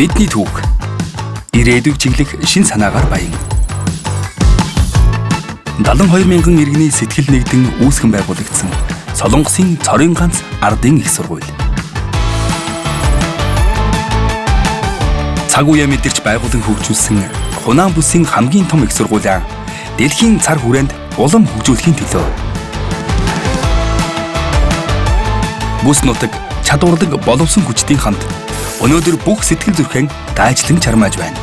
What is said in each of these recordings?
Бидний түүх ирээдүйг чиглэх шин санаагаар баян. 72 мянган иргэний сэтгэл нэгдэн үүсгэн байгуулагдсан Солонгосын цорын ганц ардын их сургууль. Цаг үеэ мэдэрч байгуулан хөгжүүлсэн Хунаан бүсийн хамгийн том их сургуулиа дэлхийн цар хүрээнд улам хөгжүүлэхийн төлөө бүс нутаг чадварлаг боловсон хүчтэй хамт өнөөдөр бүх сэтгэл зүрхэн дайжлан чармааж байна.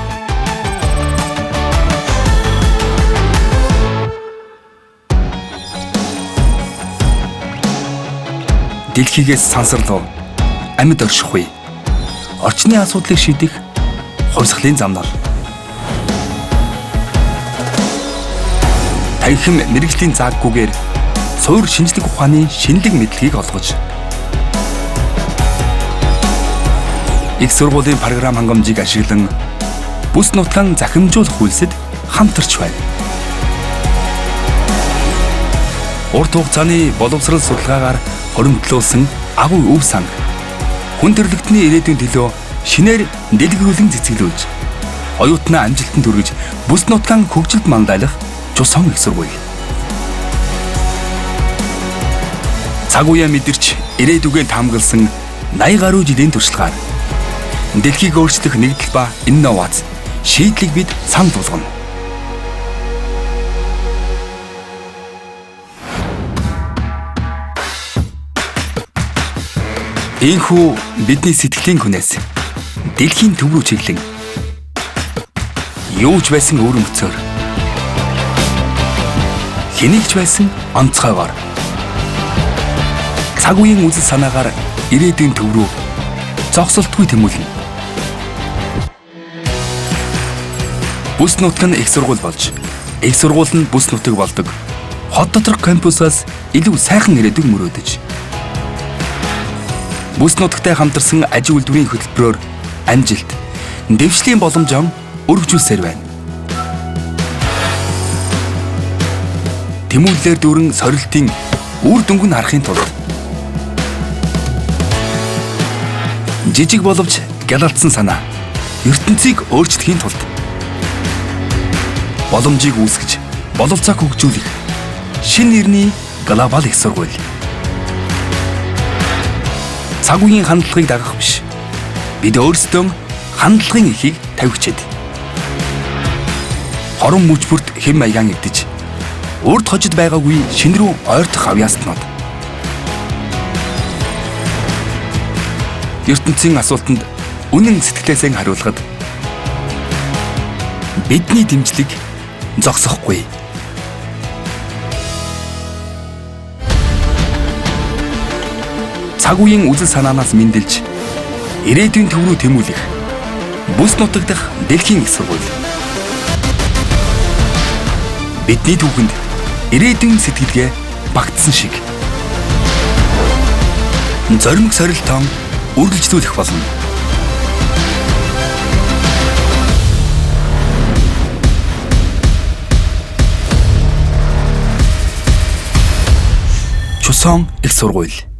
Дэлхийгээс сансарлуу амьд оршихгүй орчны асуудлыг шийдэх хувьсгалын замнаар танхим мэрэгжлийн зааггүйгээр суур шинжлэх ухааны шинэлэг мэдлэгийг олгож их сургуулийн програм хангамжийг ашиглан бүс нутгаан захимжуулах үйлсэд хамтарч байна. Урт хугацааны боловсрол судалгаагаар хоримтлуулсан агуу өв санг хүн төрөлхтний ирээдүйн төлөө шинээр дэлгэрүүлэн цэцгэлүүлж оюутнаа амжилтанд хүргэж бүс нутгаан хөгжилд мандайлах чусон их сургууль. Цаг үеэ мэдэрч ирээдүгээ таамагласан 80 гаруй жилийн туршлагаар дэлхийг өөрчлөх нэгдэл ба инновац шийдлийг бид санал болгоно. Энэхүү бидний сэтгэлийн хүнээс дэлхийн төв рүү чиглэн юу ч байсан өөр өмцөөр хэнийг ч байсан онцгойгоор цаг үеийн үзэл санаагаар ирээдүйн төв рүү зогсолтгүй тэмүүлнэ. Бүс нутаг нь их сургууль болж, их сургууль нь бүс нутаг болдог. Хот доторх кампусаас илүү сайхан ирээдүг мөрөөдөж. Бүс нутагтай хамтарсан аж үйлдвэрийн хөтөлбөрөөр амжилт, дэвшлийн боломжоо өргөжүүлсээр байна. Тэмүүллээр дүүрэн сорилтын үр дүнг нь харахын тулд жижиг боловч гялалтсан санаа ертөнцийг өөрчлөхийн тулд боломжийг үүсгэж боловцоо хөгжүүлэх шинэ нэрний глобал их сургууль. Цаг үеийн хандлагыг дагах биш. Бид өөрсдөө хандлагын эхийг тавьчихэд. Хорон мөчбөрт хэм маягаан эвдэж урд хожид байгаагүй шинэ рүү ойртох авьяаснууд. ертөнцийн асуултанд үнэн сэтгэлээсээ хариулахад бидний дэмжлэг зогсохгүй. Цаг үеийн үзэл санаанаас мэндэлж ирээдүйн төв рүү тэмүүлэх бүс нутаг дахь дэлхийн их сургууль. Бидний түүхэнд ирээдүйн сэтгэлгээ багтсан шиг зоримог сорилтон үргэлжлүүлэх болно. Чусон их сургууль.